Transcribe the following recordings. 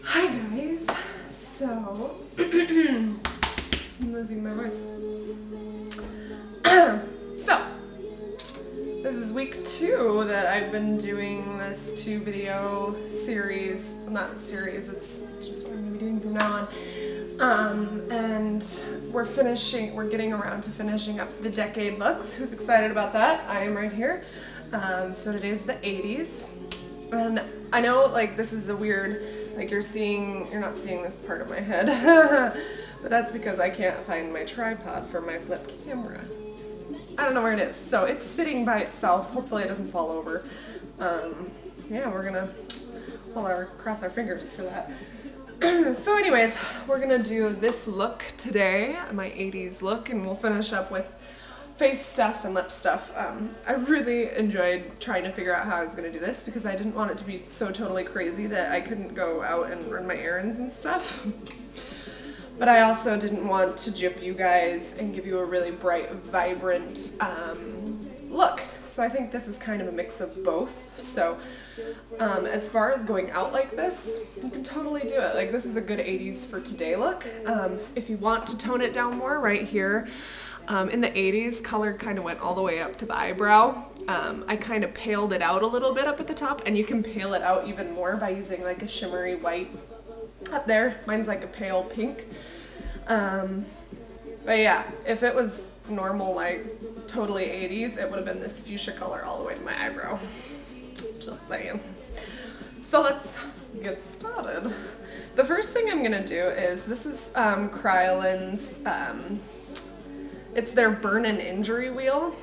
Hi guys, so I'm losing my voice. So this is week 2 that I've been doing this 2-video series. Well, not series, it's just what I'm gonna be doing from now on. And we're getting around to finishing up the decade looks. Who's excited about that? I am right here. So today's the 80s. And I know like this is a weird, like you're not seeing this part of my head, but that's because I can't find my tripod for my flip camera. I don't know where it is, so it's sitting by itself. Hopefully it doesn't fall over. Yeah, we're gonna cross our fingers for that. So anyways, we're gonna do this look today, my 80s look, and we'll finish up with face stuff and lip stuff. I really enjoyed trying to figure out how I was going to do this because I didn't want it to be so totally crazy that I couldn't go out and run my errands and stuff. But I also didn't want to gyp you guys and give you a really bright, vibrant look. So I think this is kind of a mix of both. So as far as going out like this, you can totally do it. Like this is a good 80s for today look. If you want to tone it down more, right here, in the 80s, color kind of went all the way up to the eyebrow. I kind of paled it out a little bit up at the top, and you can pale it out even more by using like a shimmery white up there. Mine's like a pale pink. But yeah, if it was normal, like totally 80s, it would have been this fuchsia color all the way to my eyebrow. Just saying. So let's get started. The first thing I'm gonna do is, this is Krylen's, it's their burn and injury wheel,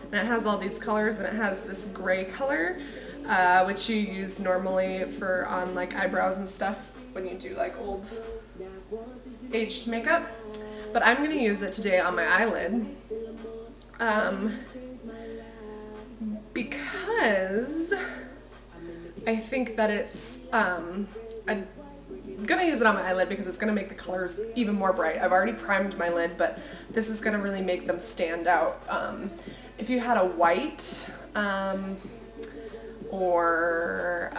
and it has all these colors, and it has this gray color, which you use normally for on like eyebrows and stuff when you do like old aged makeup. But I'm gonna use it today on my eyelid, because I think that it's I'm gonna use it on my eyelid because it's gonna make the colors even more bright. I've already primed my lid, but this is gonna really make them stand out. If you had a white or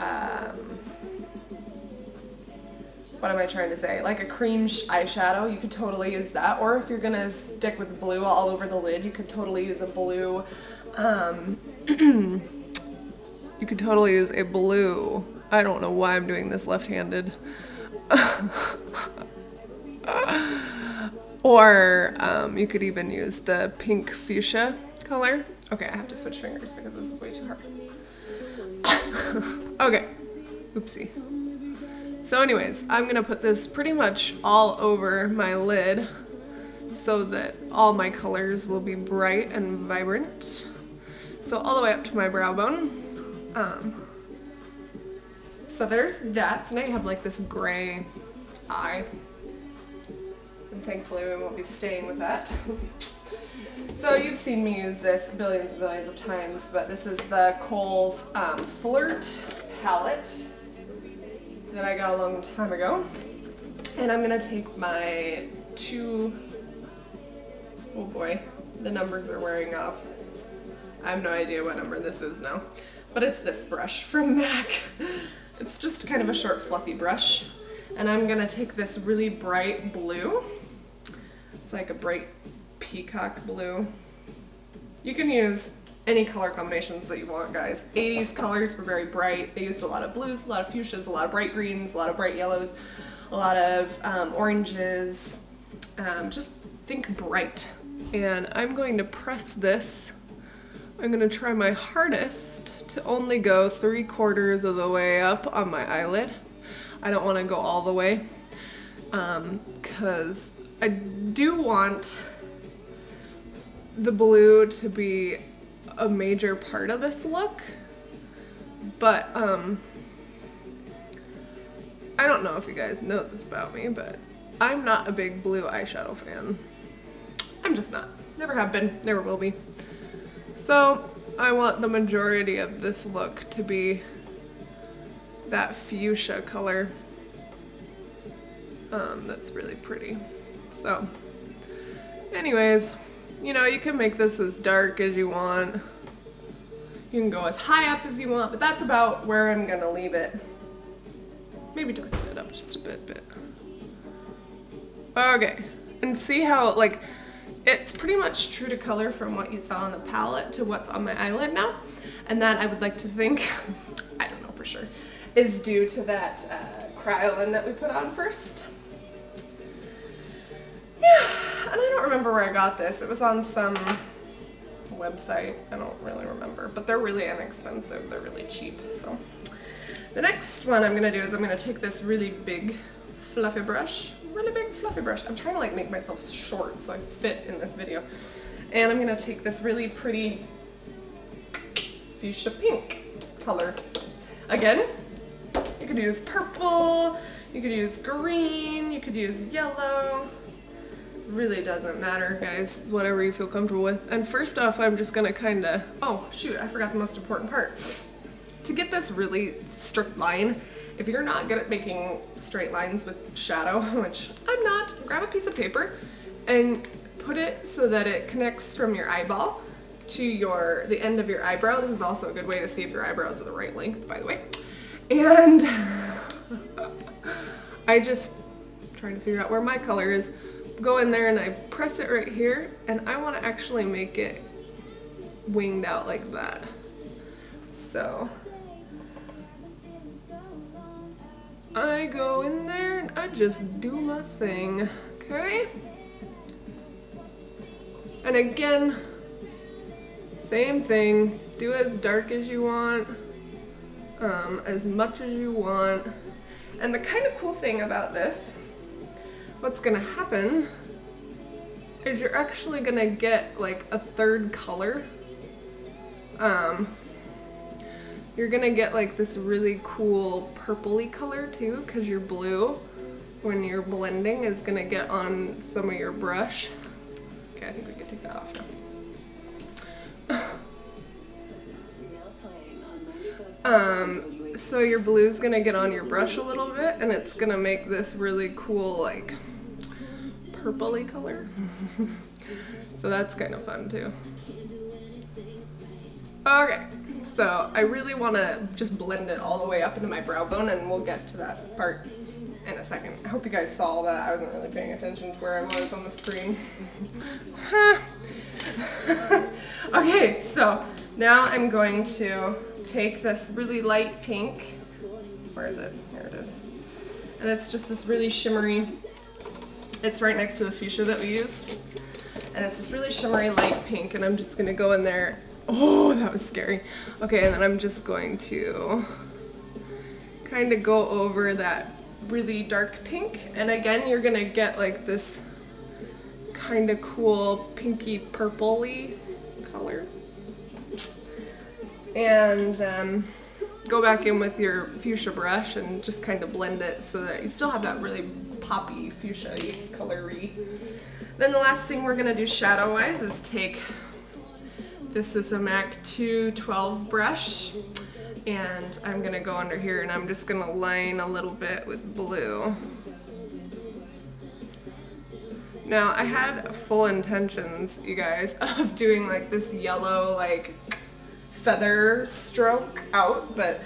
what am I trying to say? Like a cream eyeshadow, you could totally use that. Or if you're gonna stick with blue all over the lid, you could totally use a blue. You could totally use a blue. I don't know why I'm doing this left-handed. Or you could even use the pink fuchsia color. Okay, I have to switch fingers because this is way too hard. Okay, oopsie. So anyways, I'm gonna put this pretty much all over my lid so that all my colors will be bright and vibrant. So all the way up to my brow bone. So there's that. So now you have like this gray eye. And thankfully we won't be staying with that. So you've seen me use this billions and billions of times, but this is the Kohl's Flirt palette that I got a long time ago. And I'm gonna take my oh boy, the numbers are wearing off. I have no idea what number this is now, but it's this brush from MAC. It's just kind of a short fluffy brush, and I'm gonna take this really bright blue. It's like a bright peacock blue. You can use any color combinations that you want, guys. 80s colors were very bright. They used a lot of blues, a lot of fuchsias, a lot of bright greens, a lot of bright yellows, a lot of oranges. Just think bright. And I'm going to press this. I'm gonna try my hardest to only go 3/4 of the way up on my eyelid. I don't want to go all the way, because I do want the blue to be a major part of this look, but I don't know if you guys know this about me, but I'm not a big blue eyeshadow fan. I'm just not. Never have been, never will be. So I want the majority of this look to be that fuchsia color. That's really pretty. So anyways, you know, you can make this as dark as you want. You can go as high up as you want, but that's about where I'm gonna leave it. maybe darken it up just a bit. Okay, and see how like it's pretty much true to color from what you saw on the palette to what's on my eyelid now. And that I would like to think, I don't know for sure, is due to that cryolan that we put on first. Yeah, and I don't remember where I got this. It was on some website. I don't really remember, but they're really inexpensive. They're really cheap. So the next one I'm gonna do is I'm gonna take this really big fluffy brush. I'm trying to like make myself short so I fit in this video. And I'm gonna take this really pretty fuchsia pink color. Again, you could use purple, you could use green, you could use yellow. Really doesn't matter, guys, whatever you feel comfortable with. And first off, I'm just gonna kinda, oh shoot, I forgot the most important part. To get this really strict line, if you're not good at making straight lines with shadow, which I'm not, grab a piece of paper and put it so that it connects from your eyeball to the end of your eyebrow. This is also a good way to see if your eyebrows are the right length, by the way. And I just trying to figure out where my color is. Go in there and I press it right here, and I want to actually make it winged out like that. So I go in there and I just do my thing, okay? And again, same thing, do as dark as you want, as much as you want. And the kind of cool thing about this, what's gonna happen is you're actually gonna get like a third color. You're gonna get like this really cool purpley color too, because your blue, when you're blending, is gonna get on some of your brush. Okay, I think we can take that off now. So your blue's gonna get on your brush a little bit, and it's gonna make this really cool like purpley color. So that's kind of fun too. Okay, so I really want to just blend it all the way up into my brow bone, and we'll get to that part in a second. I hope you guys saw that. I wasn't really paying attention to where I was on the screen. Okay, so now I'm going to take this really light pink. Where is it? There it is. And it's just this really shimmery, it's right next to the fuchsia that we used. And it's this really shimmery light pink, and I'm just gonna go in there. Oh, that was scary. Okay, and then I'm just going to kind of go over that really dark pink. And again, you're gonna get like this kind of cool pinky purpley color. And go back in with your fuchsia brush and just kind of blend it so that you still have that really poppy fuchsia colory. Then the last thing we're gonna do shadow wise is take, this is a MAC 212 brush, and I'm gonna go under here and I'm just gonna line a little bit with blue. Now I had full intentions, you guys, of doing like this yellow like feather stroke out, but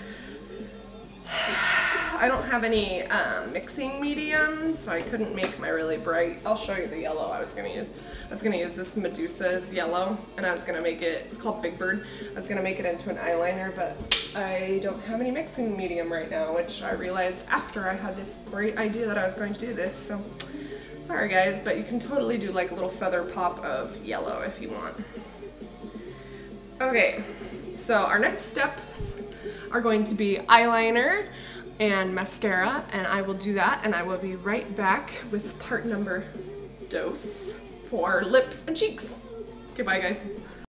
I don't have any mixing medium, so I couldn't make my really bright. I'll show you the yellow I was gonna use. I was gonna use this Medusa's yellow, and I was gonna make it, it's called Big Bird. I was gonna make it into an eyeliner, but I don't have any mixing medium right now, which I realized after I had this great idea that I was going to do this, so sorry guys, but you can totally do like a little feather pop of yellow if you want. Okay, so our next steps are going to be eyeliner and mascara, and I will do that, and I will be right back with part number 2 for lips and cheeks. Goodbye guys.